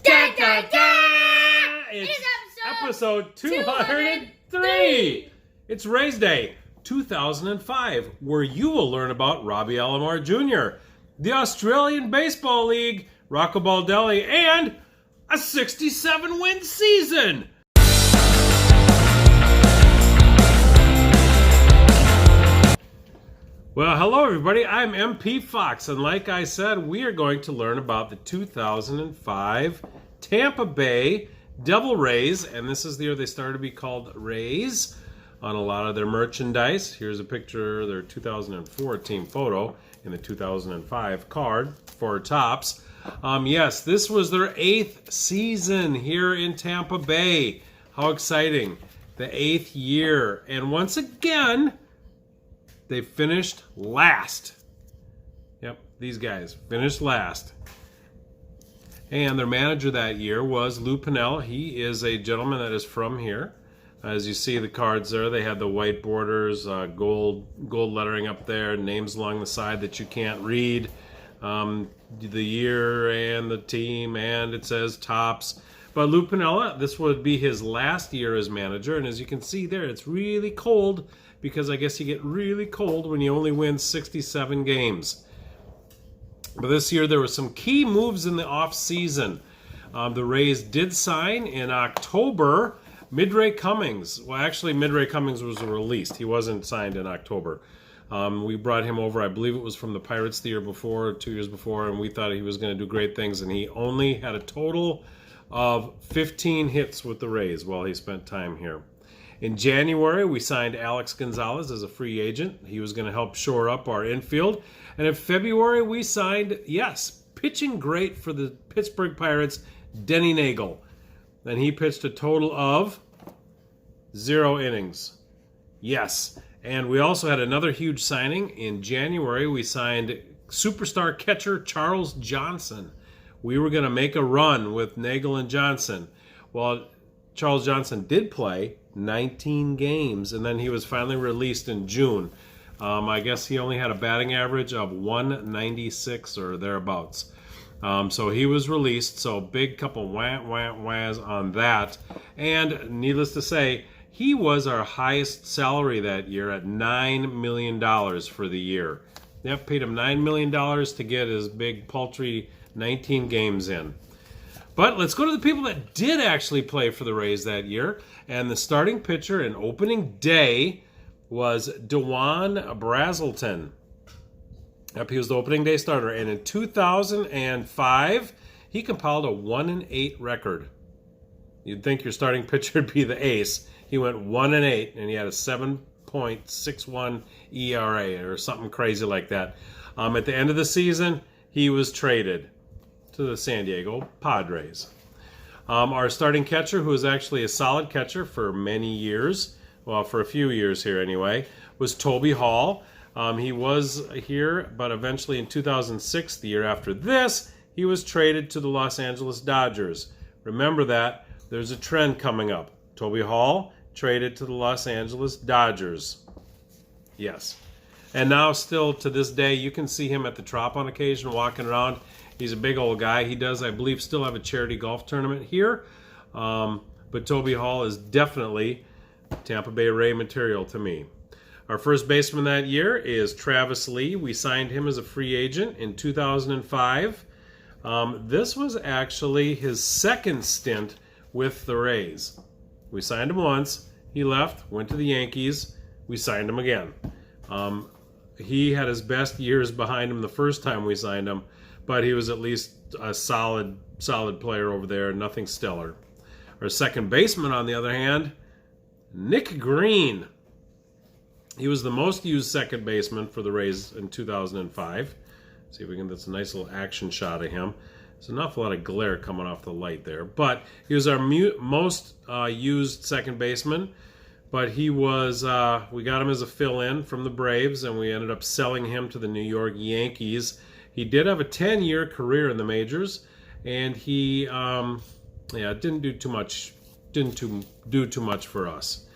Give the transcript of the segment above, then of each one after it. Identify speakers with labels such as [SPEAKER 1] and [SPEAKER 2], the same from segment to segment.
[SPEAKER 1] Da, da, da! It's episode 203. It's Rays Day 2005, where you will learn about Robbie Alomar Jr., the Australian Baseball League, Rocco Baldelli, and a 67-win season. Well, hello everybody, I'm MP Fox, and like I said, we are going to learn about the 2005 Tampa Bay Devil Rays, and this is the year they started to be called Rays on a lot of their merchandise. Here's a picture of their 2004 team photo in the 2005 card for Topps. Yes, this was their 8th season here in Tampa Bay. How exciting. The 8th year. And once again, they finished last. Yep, these guys finished last. And their manager that year was Lou Piniella. He is a gentleman that is from here. As you see the cards there, they had the white borders, gold lettering up there, names along the side that you can't read, the year and the team, and it says Topps. But Lou Piniella, this would be his last year as manager, and as you can see there, it's really cold because I guess you get really cold when you only win 67 games. But this year there were some key moves in the off-season. The Rays did sign in October Midray Cummings. Well, actually, Midray Cummings was released. He wasn't signed in October. We brought him over, I believe it was from the Pirates the year before, or 2 years before, and we thought he was going to do great things, and he only had a total of 15 hits with the Rays while he spent time here. In January, we signed Alex Gonzalez as a free agent. He was going to help shore up our infield. And in February, we signed, yes, pitching great for the Pittsburgh Pirates, Denny Nagel. And he pitched a total of 0 innings. Yes. And we also had another huge signing. In January, we signed superstar catcher Charles Johnson. We were going to make a run with Nagel and Johnson. Well, Charles Johnson did play 19 games, and then he was finally released in June. I guess he only had a batting average of 196 or thereabouts. So he was released, so big couple whas on that. And needless to say, he was our highest salary that year at $9 million for the year. Yep, paid him $9 million to get his big paltry 19 games in. But let's go to the people that did actually play for the Rays that year. And the starting pitcher in opening day was Dewan Brazelton. Yep, he was the opening day starter. And in 2005, he compiled a 1-8 record. You'd think your starting pitcher would be the ace. He went 1-8, and he had a 7.61 ERA or something crazy like that. At the end of the season, he was traded to the San Diego Padres. Our starting catcher, who was actually a solid catcher for many years, well, for a few years here anyway, was Toby Hall. He was here, but eventually in 2006, the year after this, he was traded to the Los Angeles Dodgers. Remember that. There's a trend coming up. Toby Hall traded to the Los Angeles Dodgers. Yes. And now still to this day, you can see him at the Trop on occasion walking around. He's a big old guy. He does, I believe, still have a charity golf tournament here. But Toby Hall is definitely Tampa Bay Ray material to me. Our first baseman that year is Travis Lee. We signed him as a free agent in 2005. This was actually his second stint with the Rays. We signed him once. He left, went to the Yankees. We signed him again. He had his best years behind him the first time we signed him, but he was at least a solid player over there, nothing stellar. Our second baseman, on the other hand, Nick Green. He was the most used second baseman for the Rays in 2005. See if we can get this nice little action shot of him. There's an awful lot of glare coming off the light there. But he was our most used second baseman. But he was, we got him as a fill-in from the Braves, and we ended up selling him to the New York Yankees. He did have a 10-year career in the majors, and he, didn't do too much for us.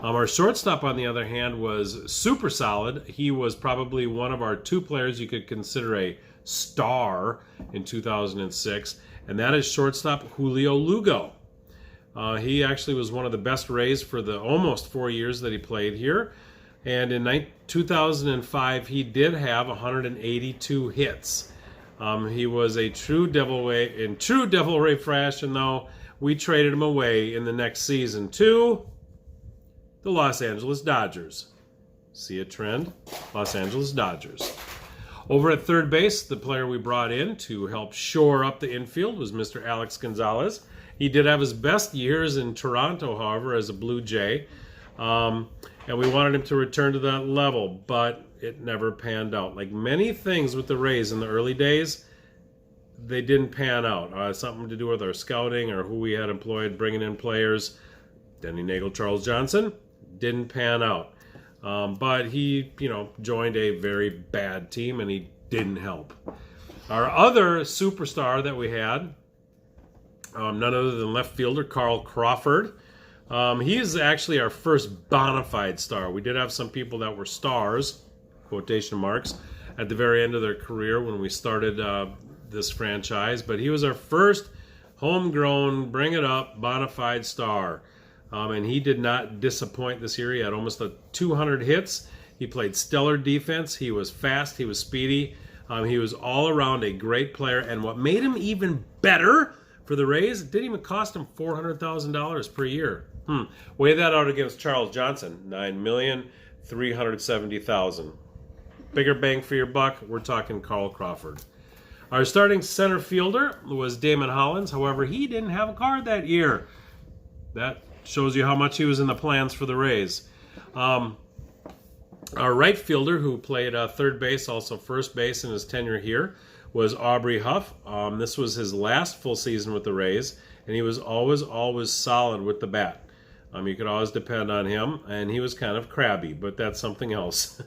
[SPEAKER 1] Our shortstop, on the other hand, was super solid. He was probably one of our two players you could consider a star in 2006, and that is shortstop Julio Lugo. He actually was one of the best Rays for the almost 4 years that he played here. And in 2005, he did have 182 hits. He was a true Devil Ray fashion, though. We traded him away in the next season to the Los Angeles Dodgers. See a trend? Los Angeles Dodgers. Over at third base, the player we brought in to help shore up the infield was Mr. Alex Gonzalez. He did have his best years in Toronto, however, as a Blue Jay. And we wanted him to return to that level, but it never panned out. Like many things with the Rays in the early days, they didn't pan out. Something to do with our scouting or who we had employed bringing in players. Denny Nagel, Charles Johnson, didn't pan out. But he, joined a very bad team, and he didn't help. Our other superstar that we had, none other than left fielder Carl Crawford. He is actually our first bona fide star. We did have some people that were stars, quotation marks, at the very end of their career when we started this franchise. But he was our first homegrown, bring it up, bona fide star. And he did not disappoint this year. He had almost 200 hits. He played stellar defense. He was fast. He was speedy. He was all around a great player. And what made him even better for the Rays, it didn't even cost him $400,000 per year. Weigh that out against Charles Johnson, $9,370,000. Bigger bang for your buck, we're talking Carl Crawford. Our starting center fielder was Damon Hollins. However, he didn't have a card that year. That shows you how much he was in the plans for the Rays. Our right fielder, who played third base, also first base in his tenure here, was Aubrey Huff. This was his last full season with the Rays, and he was always solid with the bat. You could always depend on him, and he was kind of crabby, but that's something else.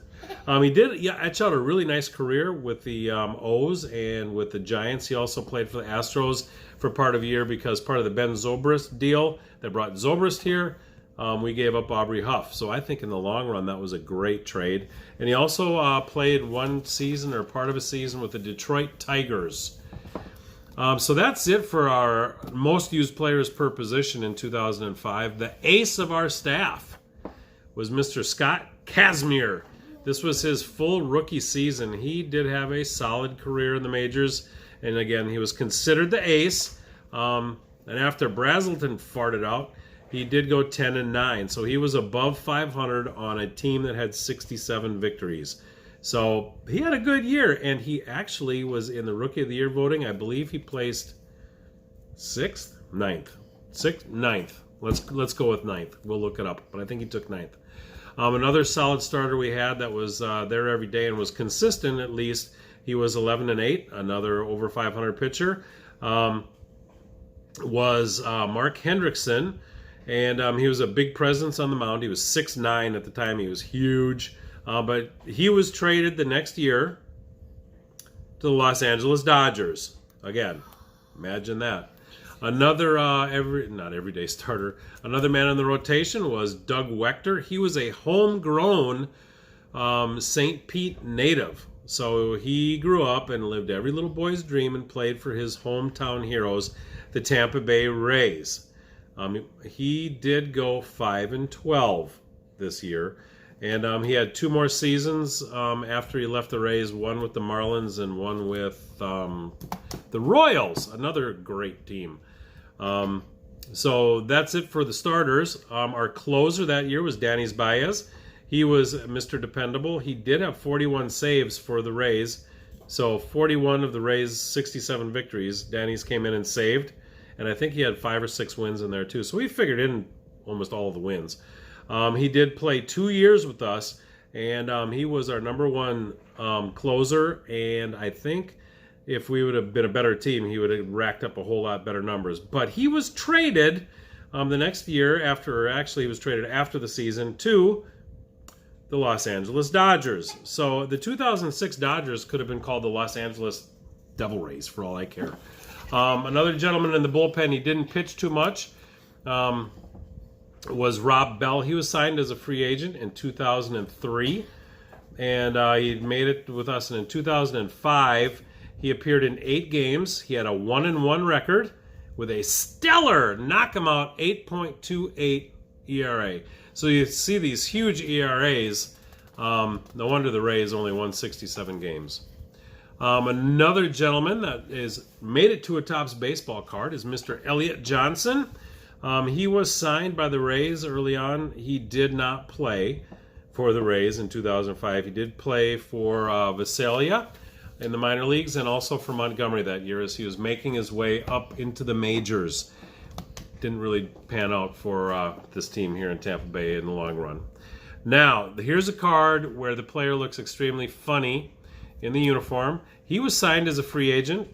[SPEAKER 1] He did etch out a really nice career with the O's and with the Giants. He also played for the Astros for part of a year because part of the Ben Zobrist deal that brought Zobrist here, we gave up Aubrey Huff. So I think in the long run that was a great trade. And he also played one season or part of a season with the Detroit Tigers. So that's it for our most used players per position in 2005. The ace of our staff was Mr. Scott Kazmir. This was his full rookie season. He did have a solid career in the majors. And again, he was considered the ace. And after Brazelton farted out, he did go 10-9. So he was above 500 on a team that had 67 victories. So he had a good year, and he actually was in the Rookie of the Year voting. I believe he placed 6th, 9th. 6th, 9th. Let's go with 9th. We'll look it up, but I think he took 9th. Another solid starter we had that was there every day and was consistent at least. He was 11-8, another over 500 pitcher. Was Mark Hendrickson, and he was a big presence on the mound. He was 6'9" at the time. He was huge. But he was traded the next year to the Los Angeles Dodgers. Again, imagine that. Another not everyday starter. Another man in the rotation was Doug Wechter. He was a homegrown St. Pete native. So he grew up and lived every little boy's dream and played for his hometown heroes, the Tampa Bay Rays. He did go 5-12 this year. And he had 2 more seasons after he left the Rays, one with the Marlins and one with the Royals, another great team. So that's it for the starters. Our closer that year was Danny Baez. He was Mr. Dependable. He did have 41 saves for the Rays. So 41 of the Rays' 67 victories, Danny's came in and saved. And I think he had 5 or 6 wins in there too. So we figured in almost all of the wins. He did play 2 years with us, and he was our number 1 closer, and I think if we would have been a better team, he would have racked up a whole lot better numbers. But he was traded the next year he was traded after the season to the Los Angeles Dodgers. So the 2006 Dodgers could have been called the Los Angeles Devil Rays for all I care. Another gentleman in the bullpen, he didn't pitch too much. Was Rob Bell. He was signed as a free agent in 2003, and he made it with us. And in 2005, He appeared in 8 games. He had a 1-1 record with a stellar knock-em-out 8.28 ERA. So you see these huge ERAs. No wonder the Rays only won 67 games. Another gentleman that is made it to a Topps baseball card is Mr. Elliott Johnson. He was signed by the Rays early on. He did not play for the Rays in 2005. He did play for Visalia in the minor leagues and also for Montgomery that year as he was making his way up into the majors. Didn't really pan out for this team here in Tampa Bay in the long run. Now, here's a card where the player looks extremely funny in the uniform. He was signed as a free agent,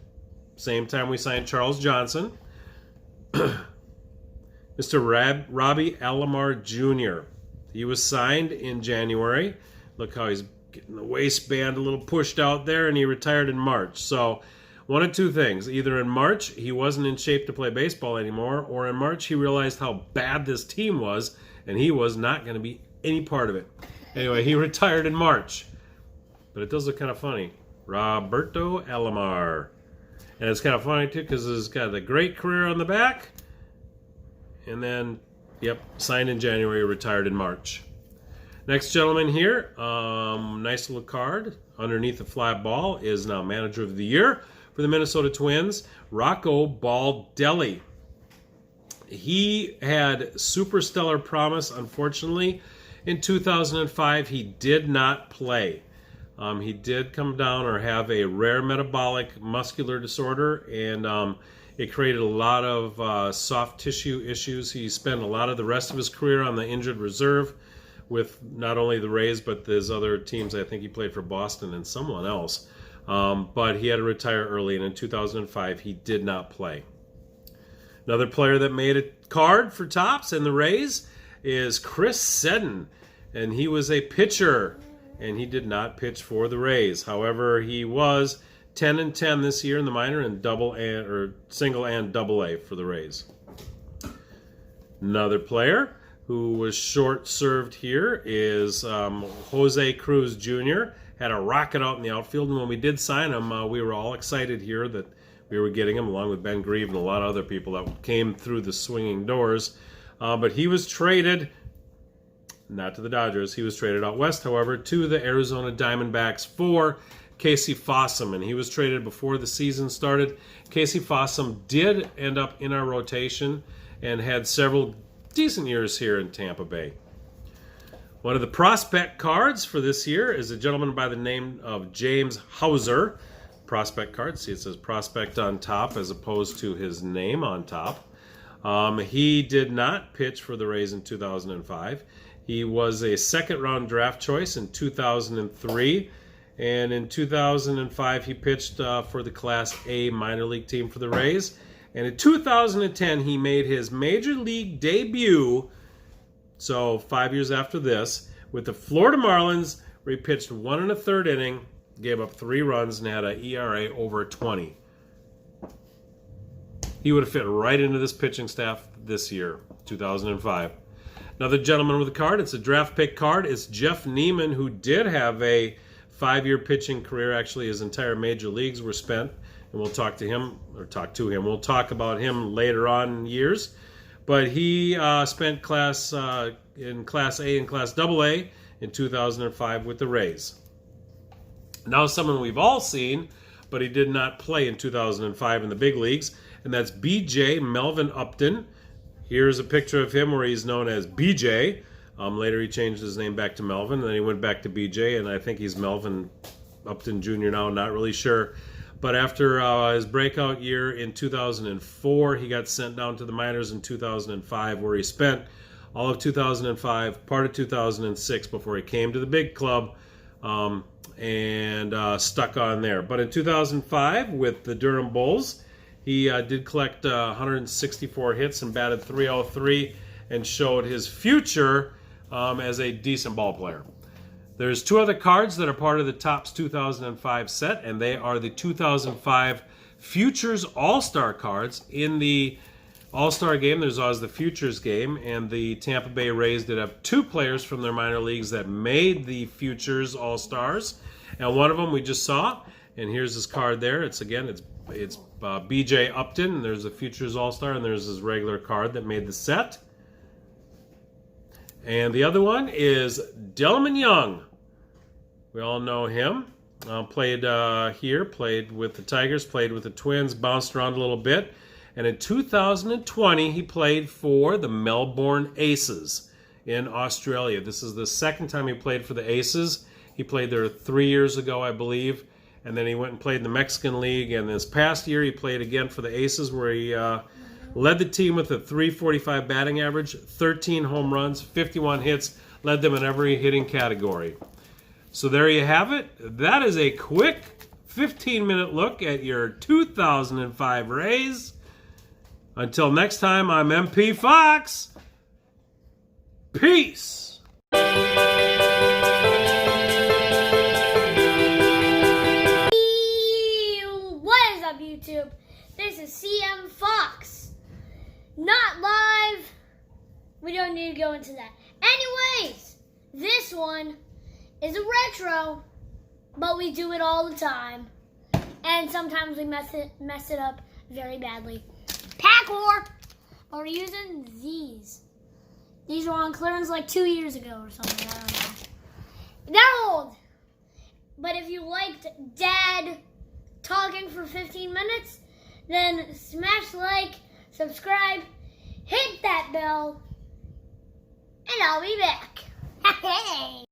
[SPEAKER 1] same time we signed Charles Johnson. Mr. Robbie Alomar Jr. He was signed in January. Look how he's getting the waistband a little pushed out there, and he retired in March. So one of two things. Either in March he wasn't in shape to play baseball anymore, or in March he realized how bad this team was, and he was not going to be any part of it. Anyway, he retired in March. But it does look kind of funny. Roberto Alomar. And it's kind of funny, too, because it's got a great career on the back. And then, yep, signed in January, retired in March. Next gentleman here, nice little card. Underneath the flat ball is now Manager of the Year for the Minnesota Twins, Rocco Baldelli. He had super stellar promise. Unfortunately, in 2005, he did not play. He did come down or have a rare metabolic muscular disorder, and it created a lot of soft tissue issues. He spent a lot of the rest of his career on the injured reserve with not only the Rays, but his other teams. I think he played for Boston and someone else. But he had to retire early, and in 2005, he did not play. Another player that made a card for Topps and the Rays is Chris Seddon, and he was a pitcher, and he did not pitch for the Rays. However, he was 10-10 this year in the minor and single and double A for the Rays. Another player who was short-served here is Jose Cruz Jr. Had a rocket out in the outfield, and when we did sign him, we were all excited here that we were getting him, along with Ben Grieve and a lot of other people that came through the swinging doors. But he was traded, not to the Dodgers, he was traded out west, however, to the Arizona Diamondbacks for Casey Fossum, and he was traded before the season started. Casey Fossum did end up in our rotation and had several decent years here in Tampa Bay. One of the prospect cards for this year is a gentleman by the name of James Hauser. Prospect card, see it says prospect on top as opposed to his name on top. He did not pitch for the Rays in 2005. He was a second-round draft choice in 2003, and in 2005 he pitched for the Class A minor league team for the Rays. And in 2010 he made his major league debut, so 5 years after this, with the Florida Marlins, where he pitched 1 1/3 inning, gave up 3 runs, and had an ERA over 20. He would have fit right into this pitching staff this year, 2005. Another gentleman with a card, it's a draft pick card. It's Jeff Neiman, who did have a 5-year pitching career. Actually, his entire major leagues were spent, and we'll talk to him. We'll talk about him later on in years. But he spent in Class A and Class AA in 2005 with the Rays. Now someone we've all seen, but he did not play in 2005 in the big leagues, and that's B.J. Melvin Upton. Here's a picture of him where he's known as B.J. Later he changed his name back to Melvin, and then he went back to B.J., and I think he's Melvin Upton Jr. now, not really sure. But after his breakout year in 2004, he got sent down to the minors in 2005, where he spent all of 2005, part of 2006, before he came to the big club and stuck on there. But in 2005, with the Durham Bulls, he did collect 164 hits and batted .303 and showed his future as a decent ball player. There's 2 other cards that are part of the Topps 2005 set, and they are the 2005 Futures All-Star cards. In the All-Star game, there's always the Futures game, and the Tampa Bay Rays did have 2 players from their minor leagues that made the Futures All-Stars, and one of them we just saw, And here's his card there. It's BJ Upton, and there's a Futures All-Star, and there's his regular card that made the set. And the other one is Delman Young. We all know him. Played here, played with the Tigers, played with the Twins, bounced around a little bit. And in 2020, he played for the Melbourne Aces in Australia. This is the second time he played for the Aces. He played there 3 years ago, I believe. And then he went and played in the Mexican League. And this past year, he played again for the Aces, where he led the team with a .345 batting average, 13 home runs, 51 hits, led them in every hitting category. So there you have it. That is a quick 15-minute look at your 2005 Rays. Until next time, I'm MP Fox. Peace.
[SPEAKER 2] What is up, YouTube? This is CM Fox. Not live. We don't need to go into that. Anyways, this one is a retro, but we do it all the time, and sometimes we mess it up very badly. Pack War, but we're using these. These were on clearance like 2 years ago or something. I don't know. They're old, but if you liked Dad talking for 15 minutes, then smash like, subscribe, hit that bell, and I'll be back. Hey.